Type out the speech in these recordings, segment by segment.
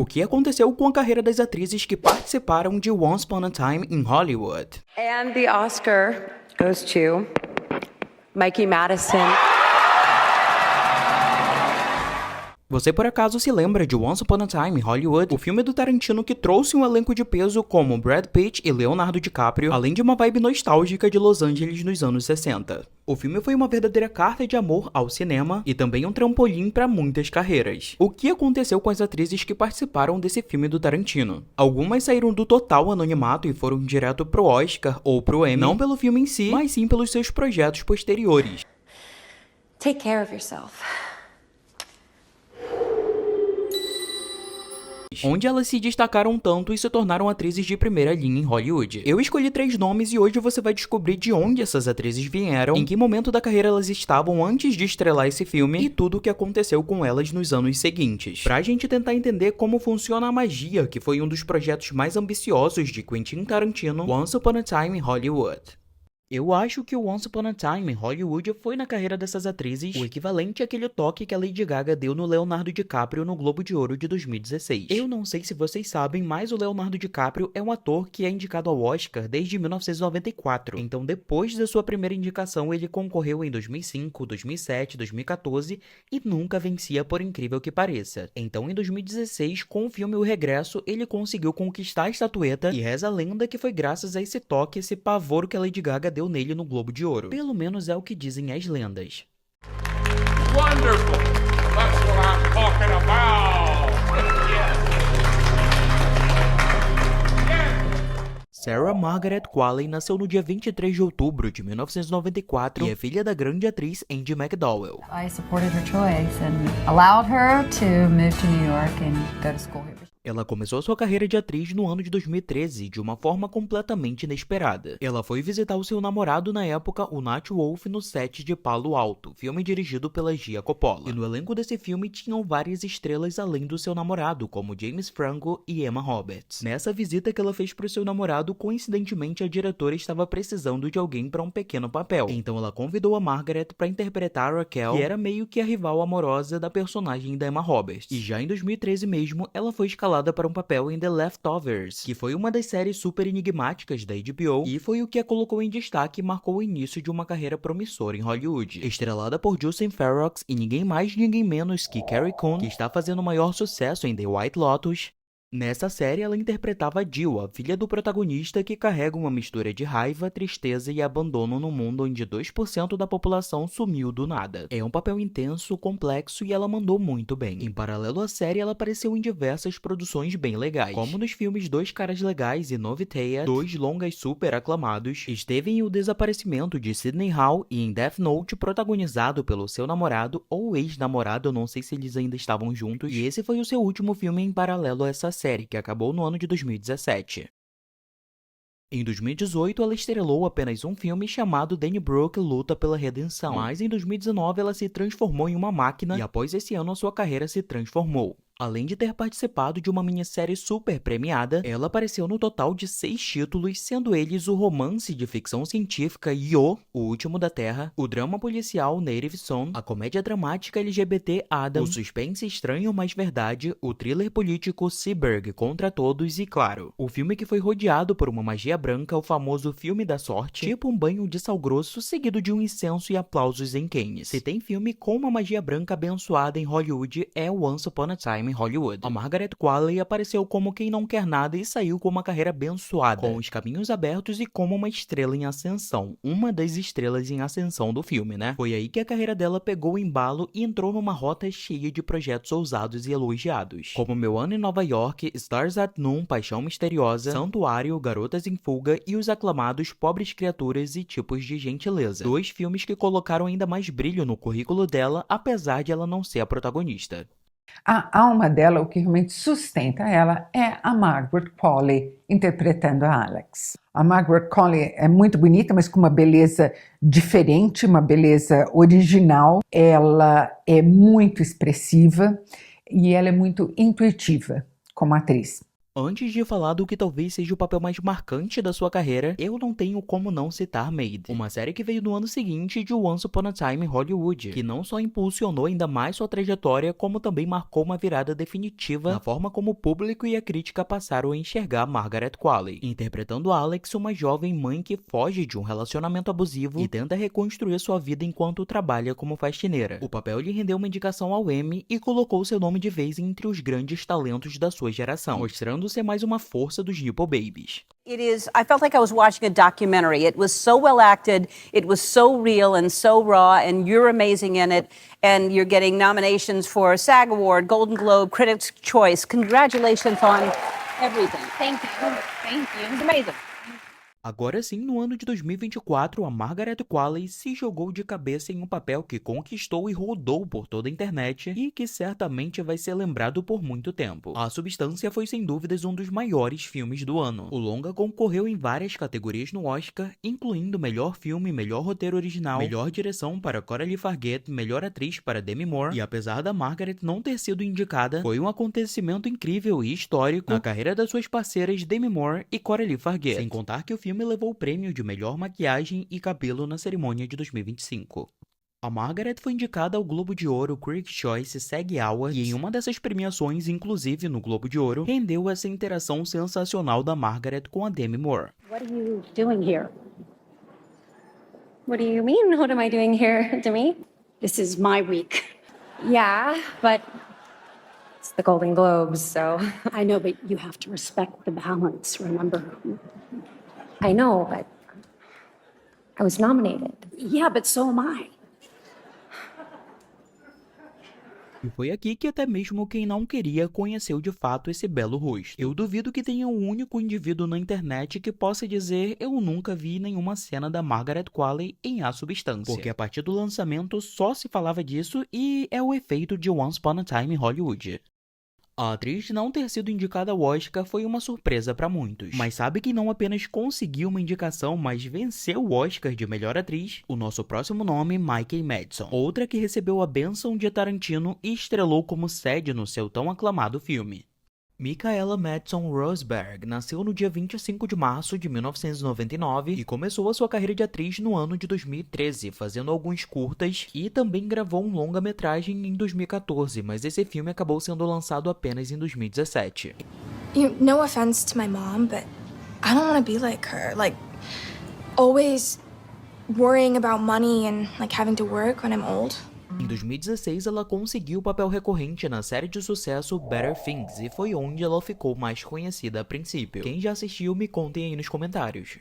O que aconteceu com a carreira das atrizes que participaram de Once Upon a Time in Hollywood? And the Oscar goes to Mikey Madison. Você por acaso se lembra de Once Upon a Time in Hollywood, o filme do Tarantino que trouxe um elenco de peso como Brad Pitt e Leonardo DiCaprio, além de uma vibe nostálgica de Los Angeles nos anos 60. O filme foi uma verdadeira carta de amor ao cinema e também um trampolim para muitas carreiras. O que aconteceu com as atrizes que participaram desse filme do Tarantino? Algumas saíram do total anonimato e foram direto pro Oscar ou pro Emmy, não pelo filme em si, mas sim pelos seus projetos posteriores. Take care of yourself. Onde elas se destacaram tanto e se tornaram atrizes de primeira linha em Hollywood. Eu escolhi 3 nomes e hoje você vai descobrir de onde essas atrizes vieram, em que momento da carreira elas estavam antes de estrelar esse filme e tudo o que aconteceu com elas nos anos seguintes. Pra gente tentar entender como funciona a magia, que foi um dos projetos mais ambiciosos de Quentin Tarantino, Once Upon a Time in Hollywood. Eu acho que o Once Upon a Time in Hollywood foi na carreira dessas atrizes o equivalente àquele toque que a Lady Gaga deu no Leonardo DiCaprio no Globo de Ouro de 2016. Eu não sei se vocês sabem, mas o Leonardo DiCaprio é um ator que é indicado ao Oscar desde 1994. Então, depois da sua primeira indicação, ele concorreu em 2005, 2007, 2014 e nunca vencia, por incrível que pareça. Então, em 2016, com o filme O Regresso, ele conseguiu conquistar a estatueta e reza a lenda que foi graças a esse toque, esse pavor que a Lady Gaga deu nele no Globo de Ouro. Pelo menos é o que dizem as lendas. Wonderful! That's what I'm talking about! Sarah Margaret Qualley nasceu no dia 23 de outubro de 1994 e é filha da grande atriz Andie MacDowell. I supported her choice and allowed her to move to New York and go to school here. Ela começou sua carreira de atriz no ano de 2013, de uma forma completamente inesperada. Ela foi visitar o seu namorado na época, o Nat Wolff, no set de Palo Alto, filme dirigido pela Gia Coppola. E no elenco desse filme tinham várias estrelas além do seu namorado, como James Franco e Emma Roberts. Nessa visita que ela fez pro seu namorado, coincidentemente a diretora estava precisando de alguém para um pequeno papel. Então ela convidou a Margaret para interpretar a Raquel, que era meio que a rival amorosa da personagem da Emma Roberts. E já em 2013 mesmo, ela foi escalada para um papel em The Leftovers, que foi uma das séries super enigmáticas da HBO e foi o que a colocou em destaque e marcou o início de uma carreira promissora em Hollywood. Estrelada por Justin Theroux e ninguém mais ninguém menos que Carrie Coon, que está fazendo o maior sucesso em The White Lotus. Nessa série, ela interpretava Jill, a filha do protagonista que carrega uma mistura de raiva, tristeza e abandono no mundo onde 2% da população sumiu do nada. É um papel intenso, complexo e ela mandou muito bem. Em paralelo à série, ela apareceu em diversas produções bem legais, como nos filmes Dois Caras Legais e Novitea, 2 longas super aclamados, esteve em O Desaparecimento de Sidney Hall e em Death Note, protagonizado pelo seu namorado ou ex-namorado, eu não sei se eles ainda estavam juntos, e esse foi o seu último filme em paralelo a essa série, que acabou no ano de 2017. Em 2018, ela estrelou apenas um filme chamado Danny Brooke Luta pela Redenção, mas em 2019 ela se transformou em uma máquina e após esse ano a sua carreira se transformou. Além de ter participado de uma minissérie super premiada, ela apareceu no total de 6 títulos, sendo eles o romance de ficção científica Io, O Último da Terra, o drama policial Native Son, a comédia dramática LGBT Adam, o suspense Estranho Mas Verdade, o thriller político Seberg Contra Todos e, claro, o filme que foi rodeado por uma magia branca, o famoso filme da sorte, tipo um banho de sal grosso seguido de um incenso e aplausos em Cannes. Se tem filme com uma magia branca abençoada em Hollywood, é Once Upon a Time em Hollywood. A Margaret Qualley apareceu como quem não quer nada e saiu com uma carreira abençoada, com os caminhos abertos e como uma estrela em ascensão, uma das estrelas em ascensão do filme, né? Foi aí que a carreira dela pegou o embalo e entrou numa rota cheia de projetos ousados e elogiados, como Meu Ano em Nova York, Stars at Noon, Paixão Misteriosa, Santuário, Garotas em Fuga e os aclamados Pobres Criaturas e Tipos de Gentileza, 2 filmes que colocaram ainda mais brilho no currículo dela, apesar de ela não ser a protagonista. A alma dela, o que realmente sustenta ela, é a Margaret Qualley interpretando a Alex. A Margaret Qualley é muito bonita, mas com uma beleza diferente, uma beleza original. Ela é muito expressiva e ela é muito intuitiva como atriz. Antes de falar do que talvez seja o papel mais marcante da sua carreira, eu não tenho como não citar Made, uma série que veio no ano seguinte de Once Upon a Time em Hollywood, que não só impulsionou ainda mais sua trajetória, como também marcou uma virada definitiva na forma como o público e a crítica passaram a enxergar Margaret Qualley, interpretando Alex, uma jovem mãe que foge de um relacionamento abusivo e tenta reconstruir sua vida enquanto trabalha como faxineira. O papel lhe rendeu uma indicação ao Emmy e colocou seu nome de vez entre os grandes talentos da sua geração, mostrando ser mais uma força dos Nepo Babies. I felt like I was watching a documentary. It was so well acted, it was so real and so raw, and you're amazing in it, and you're getting nominations for a SAG Award, Golden Globe, Critics' Choice. Congratulations on everything. Thank you. Thank you. It's amazing. Agora sim, no ano de 2024, a Margaret Qualley se jogou de cabeça em um papel que conquistou e rodou por toda a internet e que certamente vai ser lembrado por muito tempo. A Substância foi sem dúvidas um dos maiores filmes do ano. O longa concorreu em várias categorias no Oscar, incluindo melhor filme, melhor roteiro original, melhor direção para Coralie Farguet, melhor atriz para Demi Moore, e apesar da Margaret não ter sido indicada, foi um acontecimento incrível e histórico na carreira das suas parceiras Demi Moore e Coralie Farguet, sem contar que o filme levou o prêmio de melhor maquiagem e cabelo na cerimônia de 2025. A Margaret foi indicada ao Globo de Ouro, Critics' Choice, SAG Awards, e em uma dessas premiações, inclusive no Globo de Ouro, rendeu essa interação sensacional da Margaret com a Demi Moore. What are you doing here? What do you mean, what am I doing here, Demi? This is my week. Yeah, but it's the Golden Globes, so. I know, but you have to respect the balance, remember? I know, but I was nominated. Yeah, but so am I. E foi aqui que até mesmo quem não queria conheceu de fato esse belo rosto. Eu duvido que tenha um único indivíduo na internet que possa dizer eu nunca vi nenhuma cena da Margaret Qualley em A Substância, porque a partir do lançamento só se falava disso e é o efeito de Once Upon a Time em Hollywood. A atriz não ter sido indicada ao Oscar foi uma surpresa para muitos, mas sabe quem não apenas conseguiu uma indicação, mas venceu o Oscar de melhor atriz? O nosso próximo nome, Mikey Madison, outra que recebeu a bênção de Tarantino e estrelou como Sadie no seu tão aclamado filme. Michaela Madison Rosberg nasceu no dia 25 de março de 1999 e começou a sua carreira de atriz no ano de 2013, fazendo alguns curtas e também gravou um longa-metragem em 2014, mas esse filme acabou sendo lançado apenas em 2017. No offense to my mom, but I don't want to be like her. Like, always worrying about money and like having to work when I'm old. Em 2016, ela conseguiu o papel recorrente na série de sucesso Better Things e foi onde ela ficou mais conhecida a princípio. Quem já assistiu, me contem aí nos comentários.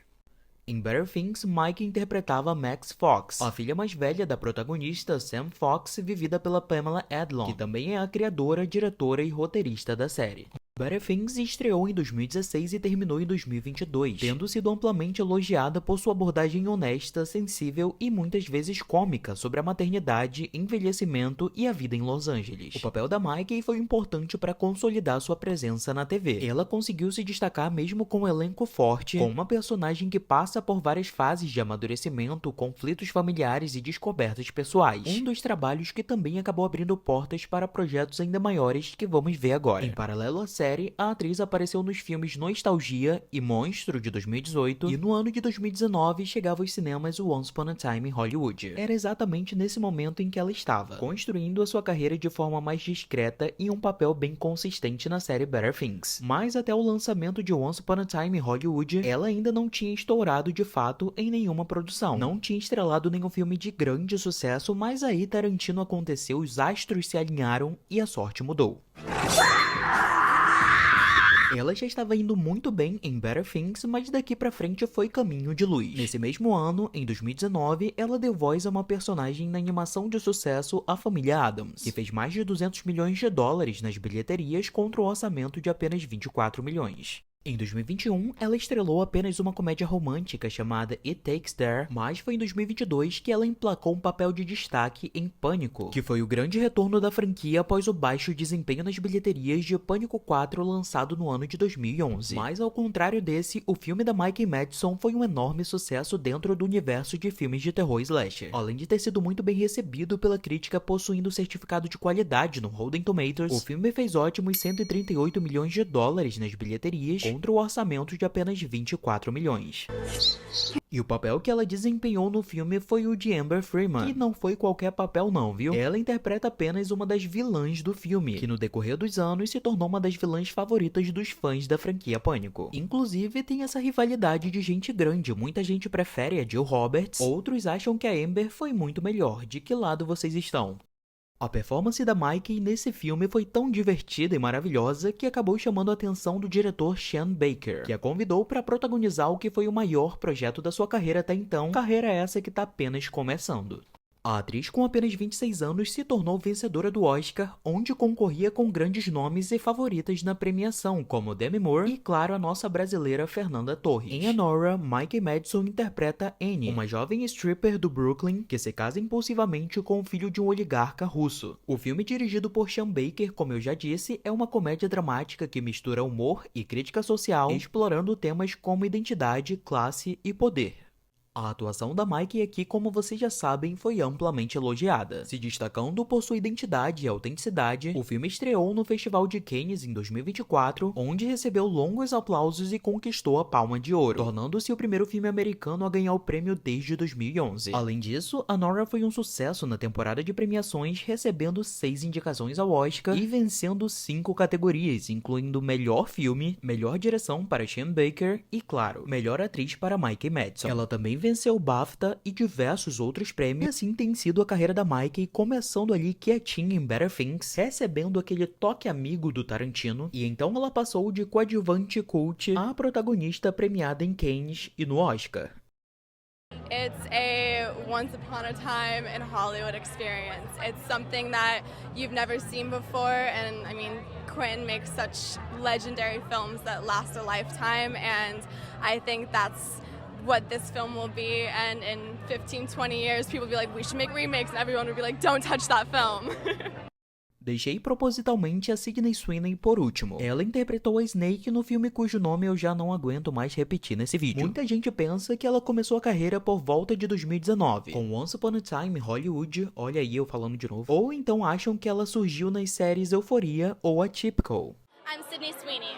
Em Better Things, Mike interpretava Max Fox, a filha mais velha da protagonista Sam Fox, vivida pela Pamela Adlon, que também é a criadora, diretora e roteirista da série. Better Things estreou em 2016 e terminou em 2022, tendo sido amplamente elogiada por sua abordagem honesta, sensível e muitas vezes cômica sobre a maternidade, envelhecimento e a vida em Los Angeles. O papel da Mikey foi importante para consolidar sua presença na TV. Ela conseguiu se destacar mesmo com um elenco forte, com uma personagem que passa por várias fases de amadurecimento, conflitos familiares e descobertas pessoais. Um dos trabalhos que também acabou abrindo portas para projetos ainda maiores que vamos ver agora. Em paralelo à série, a atriz apareceu nos filmes Nostalgia e Monstro de 2018 e no ano de 2019 chegava aos cinemas o Once Upon a Time em Hollywood. Era exatamente nesse momento em que ela estava, construindo a sua carreira de forma mais discreta e um papel bem consistente na série Better Things. Mas até o lançamento de Once Upon a Time em Hollywood, ela ainda não tinha estourado de fato em nenhuma produção. Não tinha estrelado nenhum filme de grande sucesso, mas aí Tarantino aconteceu, os astros se alinharam e a sorte mudou. Ela já estava indo muito bem em Better Things, mas daqui pra frente foi caminho de luz. Nesse mesmo ano, em 2019, ela deu voz a uma personagem na animação de sucesso A Família Addams, que fez mais de 200 milhões de dólares nas bilheterias contra um orçamento de apenas 24 milhões. Em 2021, ela estrelou apenas uma comédia romântica chamada It Takes There, mas foi em 2022 que ela emplacou um papel de destaque em Pânico, que foi o grande retorno da franquia após o baixo desempenho nas bilheterias de Pânico 4 lançado no ano de 2011. Mas ao contrário desse, o filme da Mikey Madison foi um enorme sucesso dentro do universo de filmes de terror slasher. Além de ter sido muito bem recebido pela crítica possuindo certificado de qualidade no Rotten Tomatoes, o filme fez ótimos 138 milhões de dólares nas bilheterias, contra o orçamento de apenas 24 milhões. E o papel que ela desempenhou no filme foi o de Amber Freeman, que não foi qualquer papel não, viu? Ela interpreta apenas uma das vilãs do filme, que no decorrer dos anos se tornou uma das vilãs favoritas dos fãs da franquia Pânico. Inclusive tem essa rivalidade de gente grande, muita gente prefere a Jill Roberts, outros acham que a Amber foi muito melhor. De que lado vocês estão? A performance da Mikey nesse filme foi tão divertida e maravilhosa que acabou chamando a atenção do diretor Sean Baker, que a convidou para protagonizar o que foi o maior projeto da sua carreira até então, carreira essa que tá apenas começando. A atriz com apenas 26 anos se tornou vencedora do Oscar, onde concorria com grandes nomes e favoritas na premiação, como Demi Moore e, claro, a nossa brasileira Fernanda Torres. Em Anora, Mikey Madison interpreta Annie, uma jovem stripper do Brooklyn que se casa impulsivamente com o filho de um oligarca russo. O filme, dirigido por Sean Baker, como eu já disse, é uma comédia dramática que mistura humor e crítica social, explorando temas como identidade, classe e poder. A atuação da Mikey aqui, como vocês já sabem, foi amplamente elogiada. Se destacando por sua identidade e autenticidade, o filme estreou no Festival de Cannes em 2024, onde recebeu longos aplausos e conquistou a Palma de Ouro, tornando-se o primeiro filme americano a ganhar o prêmio desde 2011. Além disso, Anora foi um sucesso na temporada de premiações, recebendo 6 indicações ao Oscar e vencendo 5 categorias, incluindo Melhor Filme, Melhor Direção para Sean Baker e, claro, Melhor Atriz para Mikey Madison. Ela também venceu o BAFTA e diversos outros prêmios, e assim tem sido a carreira da Mikey, começando ali quietinha em Better Things, recebendo aquele toque amigo do Tarantino, e então ela passou de coadjuvante cult a protagonista premiada em Cannes e no Oscar. It's a once upon a time in Hollywood experience. It's something that you've never seen before, and I mean, Quentin makes such legendary films that last a lifetime, and I think that's what this film will be. And in 15, 20 years, people will be like, we should make remakes, and everyone will be like, don't touch that film. Deixei propositalmente a Sydney Sweeney por último. Ela interpretou a Snake no filme cujo nome eu já não aguento mais repetir nesse vídeo. Muita gente pensa que ela começou a carreira por volta de 2019, com Once Upon a Time em Hollywood, olha aí eu falando de novo, ou então acham que ela surgiu nas séries Euphoria ou Atypical. I'm Sydney Sweeney.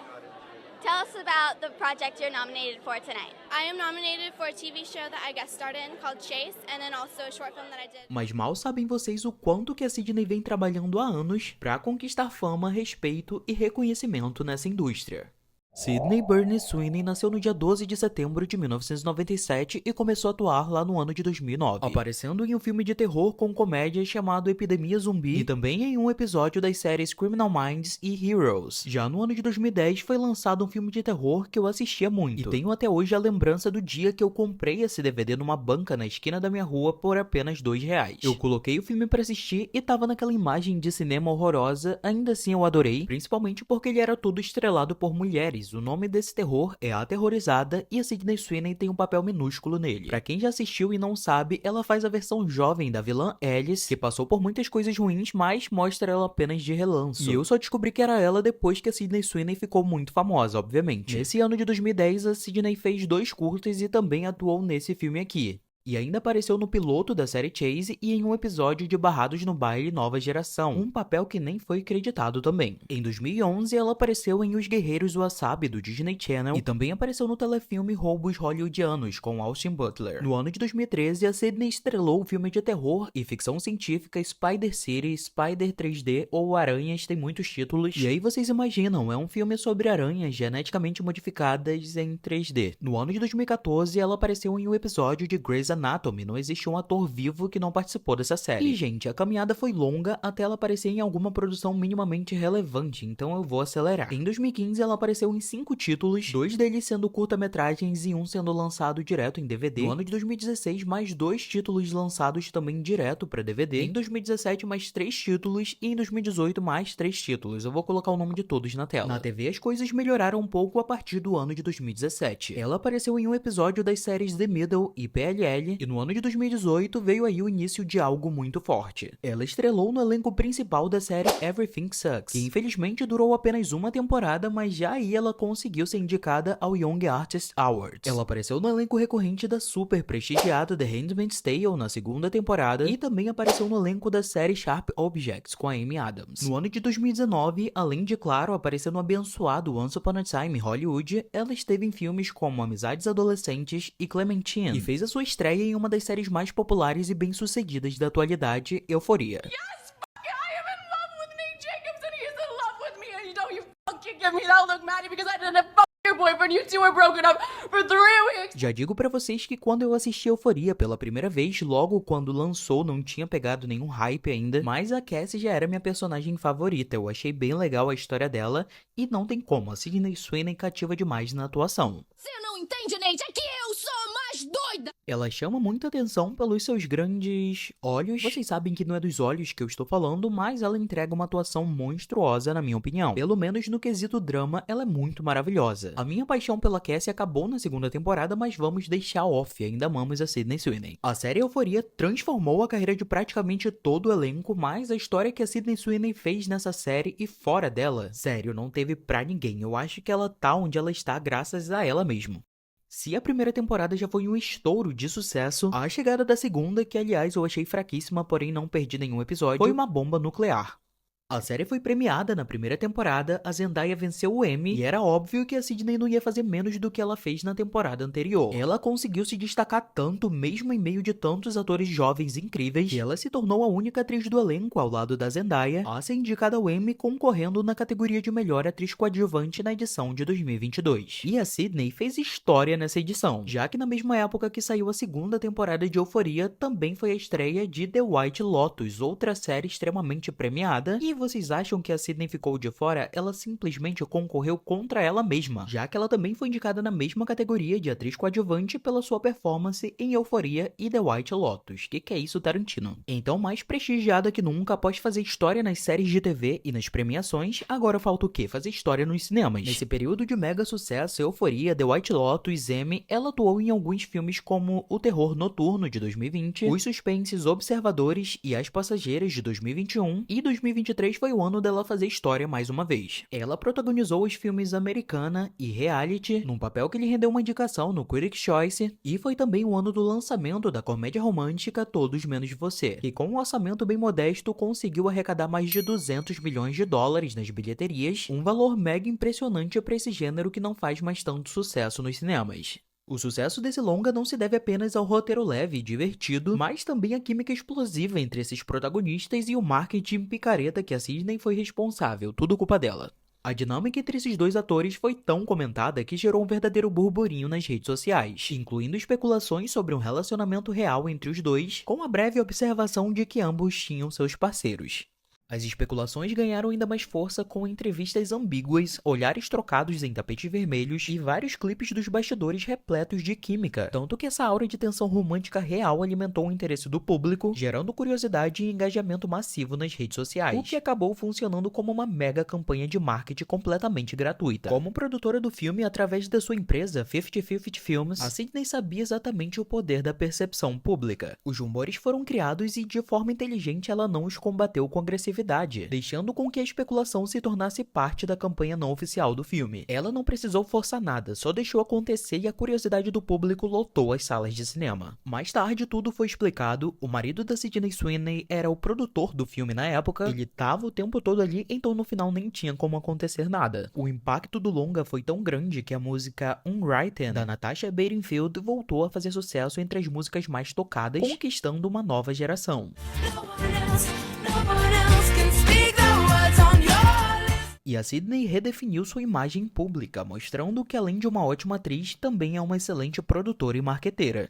Tell us about the project you're nominated for tonight. I am nominated for a TV show that I guest starred in called Chase, and then also a short film that I did. Mas mal sabem vocês o quanto que a Sydney vem trabalhando há anos para conquistar fama, respeito e reconhecimento nessa indústria. Sydney Byrne Sweeney nasceu no dia 12 de setembro de 1997 e começou a atuar lá no ano de 2009, aparecendo em um filme de terror com comédia chamado Epidemia Zumbi e também em um episódio das séries Criminal Minds e Heroes. Já no ano de 2010 foi lançado um filme de terror que eu assistia muito, e tenho até hoje a lembrança do dia que eu comprei esse DVD numa banca na esquina da minha rua por apenas R$2. Eu coloquei o filme pra assistir e tava naquela imagem de cinema horrorosa, ainda assim eu adorei, principalmente porque ele era todo estrelado por mulheres. O nome desse terror é Aterrorizada e a Sydney Sweeney tem um papel minúsculo nele. Pra quem já assistiu e não sabe, ela faz a versão jovem da vilã Alice, que passou por muitas coisas ruins, mas mostra ela apenas de relanço. E eu só descobri que era ela depois que a Sydney Sweeney ficou muito famosa, obviamente. Nesse ano de 2010, a Sydney fez 2 curtas e também atuou nesse filme aqui. E ainda apareceu no piloto da série Chase e em um episódio de Barrados no Baile Nova Geração, um papel que nem foi creditado também. Em 2011, ela apareceu em Os Guerreiros Wasabi do Disney Channel e também apareceu no telefilme Roubos Hollywoodianos com Austin Butler. No ano de 2013, a Sydney estrelou o filme de terror e ficção científica Spider City, Spider 3D ou Aranhas, tem muitos títulos. E aí vocês imaginam, é um filme sobre aranhas geneticamente modificadas em 3D. No ano de 2014, ela apareceu em um episódio de Grey's Grey's Anatomy, não existe um ator vivo que não participou dessa série. E, gente, a caminhada foi longa até ela aparecer em alguma produção minimamente relevante, então eu vou acelerar. Em 2015, ela apareceu em 5 títulos, 2 deles sendo curta-metragens e um sendo lançado direto em DVD. No ano de 2016, mais 2 títulos lançados também direto para DVD. Em 2017, mais 3 títulos e em 2018, mais 3 títulos. Eu vou colocar o nome de todos na tela. Na TV, as coisas melhoraram um pouco a partir do ano de 2017. Ela apareceu em um episódio das séries The Middle e PLL, e no ano de 2018 veio aí o início de algo muito forte. Ela estrelou no elenco principal da série Everything Sucks, que infelizmente durou apenas uma temporada, mas já aí ela conseguiu ser indicada ao Young Artist Awards. Ela apareceu no elenco recorrente da super prestigiada The Handmaid's Tale na segunda temporada e também apareceu no elenco da série Sharp Objects com a Amy Adams. No ano de 2019, além de, claro, aparecer no abençoado Once Upon a Time em Hollywood, ela esteve em filmes como Amizades Adolescentes e Clementine, e fez a sua estreia em uma das séries mais populares e bem-sucedidas da atualidade, Euphoria. Yes, I am in love with Nate Jacobs and he's in love with me and you know you fucking give me that look, Maddie, because I didn't fuck your boyfriend. You two were broken up for 3 weeks. Já digo pra vocês que quando eu assisti Euphoria pela primeira vez, logo quando lançou, não tinha pegado nenhum hype ainda, mas a Cassie já era minha personagem favorita. Eu achei bem legal a história dela e não tem como, a Sydney Sweeney cativa demais na atuação. Você não entende, Nate? É que eu sou mais doida! Ela chama muita atenção pelos seus grandes olhos. Vocês sabem que não é dos olhos que eu estou falando, mas ela entrega uma atuação monstruosa, na minha opinião. Pelo menos no quesito drama, ela é muito maravilhosa. A minha paixão pela Cassie acabou na segunda temporada, mas vamos deixar off, ainda amamos a Sydney Sweeney. A série Euphoria transformou a carreira de praticamente todo o elenco, mas a história que a Sydney Sweeney fez nessa série e fora dela, sério, não teve pra ninguém. Eu acho que ela tá onde ela está graças a ela mesmo. Se a primeira temporada já foi um estouro de sucesso, a chegada da segunda, que aliás eu achei fraquíssima, porém não perdi nenhum episódio, foi uma bomba nuclear. A série foi premiada na primeira temporada, a Zendaya venceu o Emmy e era óbvio que a Sydney não ia fazer menos do que ela fez na temporada anterior. Ela conseguiu se destacar tanto, mesmo em meio de tantos atores jovens incríveis, que ela se tornou a única atriz do elenco ao lado da Zendaya a ser indicada ao Emmy, concorrendo na categoria de melhor atriz coadjuvante na edição de 2022. E a Sydney fez história nessa edição, já que na mesma época que saiu a segunda temporada de Euphoria, também foi a estreia de The White Lotus, outra série extremamente premiada. E vocês acham que a Sydney ficou de fora? Ela simplesmente concorreu contra ela mesma, já que ela também foi indicada na mesma categoria de atriz coadjuvante pela sua performance em Euphoria e The White Lotus. Que é isso, Tarantino? Então, mais prestigiada que nunca, após fazer história nas séries de TV e nas premiações, agora falta o quê? Fazer história nos cinemas. Nesse período de mega sucesso, Euphoria, The White Lotus, Emmy, ela atuou em alguns filmes como O Terror Noturno, de 2020, Os Suspenses Observadores e As Passageiras, de 2021, e 2023 foi o ano dela fazer história mais uma vez. Ela protagonizou os filmes Americana e Reality, num papel que lhe rendeu uma indicação no Critics' Choice, e foi também o ano do lançamento da comédia romântica Todos Menos Você, que com um orçamento bem modesto conseguiu arrecadar mais de 200 milhões de dólares nas bilheterias, um valor mega impressionante para esse gênero que não faz mais tanto sucesso nos cinemas. O sucesso desse longa não se deve apenas ao roteiro leve e divertido, mas também à química explosiva entre esses protagonistas e o marketing picareta que a Sydney foi responsável, tudo culpa dela. A dinâmica entre esses dois atores foi tão comentada que gerou um verdadeiro burburinho nas redes sociais, incluindo especulações sobre um relacionamento real entre os dois, com a breve observação de que ambos tinham seus parceiros. As especulações ganharam ainda mais força com entrevistas ambíguas, olhares trocados em tapetes vermelhos e vários clipes dos bastidores repletos de química, tanto que essa aura de tensão romântica real alimentou o interesse do público, gerando curiosidade e engajamento massivo nas redes sociais, o que acabou funcionando como uma mega campanha de marketing completamente gratuita. Como produtora do filme, através da sua empresa 50/50 Films, a Sydney sabia exatamente o poder da percepção pública. Os rumores foram criados e, de forma inteligente, ela não os combateu com agressividade, deixando com que a especulação se tornasse parte da campanha não oficial do filme. Ela não precisou forçar nada, só deixou acontecer e a curiosidade do público lotou as salas de cinema. Mais tarde tudo foi explicado, o marido da Sydney Sweeney era o produtor do filme na época, ele tava o tempo todo ali, então no final nem tinha como acontecer nada. O impacto do longa foi tão grande que a música Unwritten, da Natasha Bedingfield, voltou a fazer sucesso entre as músicas mais tocadas, conquistando uma nova geração. E a Sydney redefiniu sua imagem pública, mostrando que além de uma ótima atriz, também é uma excelente produtora e marqueteira.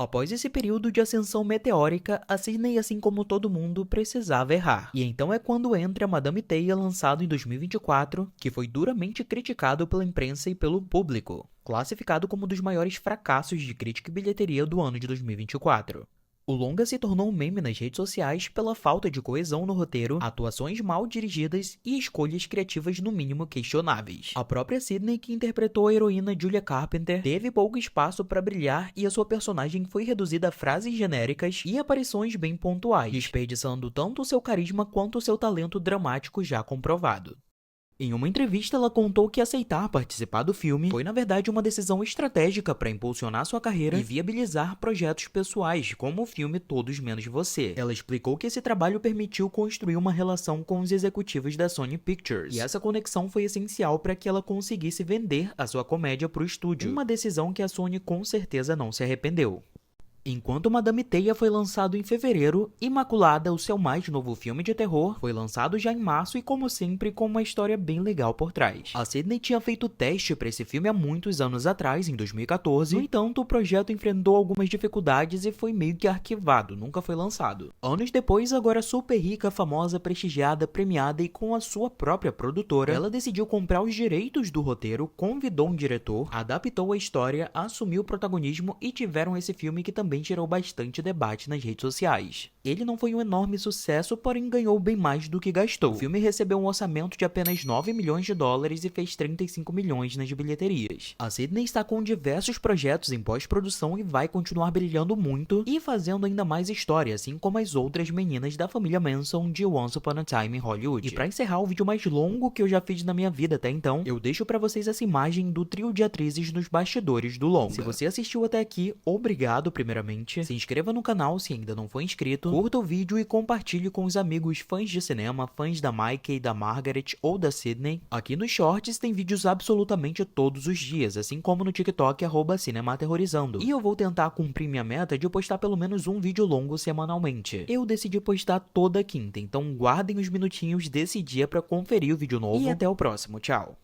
Após esse período de ascensão meteórica, a Sydney, assim como todo mundo, precisava errar. E então é quando entra Madame Teia, lançado em 2024, que foi duramente criticado pela imprensa e pelo público, classificado como um dos maiores fracassos de crítica e bilheteria do ano de 2024. O longa se tornou um meme nas redes sociais pela falta de coesão no roteiro, atuações mal dirigidas e escolhas criativas no mínimo questionáveis. A própria Sydney, que interpretou a heroína Julia Carpenter, teve pouco espaço para brilhar e a sua personagem foi reduzida a frases genéricas e aparições bem pontuais, desperdiçando tanto o seu carisma quanto o seu talento dramático já comprovado. Em uma entrevista, ela contou que aceitar participar do filme foi, na verdade, uma decisão estratégica para impulsionar sua carreira e viabilizar projetos pessoais, como o filme Todos Menos Você. Ela explicou que esse trabalho permitiu construir uma relação com os executivos da Sony Pictures, e essa conexão foi essencial para que ela conseguisse vender a sua comédia para o estúdio, uma decisão que a Sony com certeza não se arrependeu. Enquanto Madame Teia foi lançado em fevereiro, Imaculada, o seu mais novo filme de terror, foi lançado já em março e, como sempre, com uma história bem legal por trás. A Sydney tinha feito teste para esse filme há muitos anos atrás, em 2014, no entanto, o projeto enfrentou algumas dificuldades e foi meio que arquivado, nunca foi lançado. Anos depois, agora super rica, famosa, prestigiada, premiada e com a sua própria produtora, ela decidiu comprar os direitos do roteiro, convidou um diretor, adaptou a história, assumiu o protagonismo e tiveram esse filme que também gerou bastante debate nas redes sociais. Ele não foi um enorme sucesso, porém ganhou bem mais do que gastou. O filme recebeu um orçamento de apenas 9 milhões de dólares e fez 35 milhões nas bilheterias. A Sydney está com diversos projetos em pós-produção e vai continuar brilhando muito e fazendo ainda mais história, assim como as outras meninas da família Manson de Once Upon a Time em Hollywood. E para encerrar o vídeo mais longo que eu já fiz na minha vida até então, eu deixo para vocês essa imagem do trio de atrizes nos bastidores do longa. Se você assistiu até aqui, obrigado primeiramente. Se inscreva no canal se ainda não for inscrito, curta o vídeo e compartilhe com os amigos fãs de cinema, fãs da Mikey, da Margaret ou da Sydney. Aqui nos shorts tem vídeos absolutamente todos os dias, assim como no TikTok @cinematerrorizando. E eu vou tentar cumprir minha meta de postar pelo menos um vídeo longo semanalmente. Eu decidi postar toda quinta, então guardem os minutinhos desse dia pra conferir o vídeo novo. E até o próximo, tchau!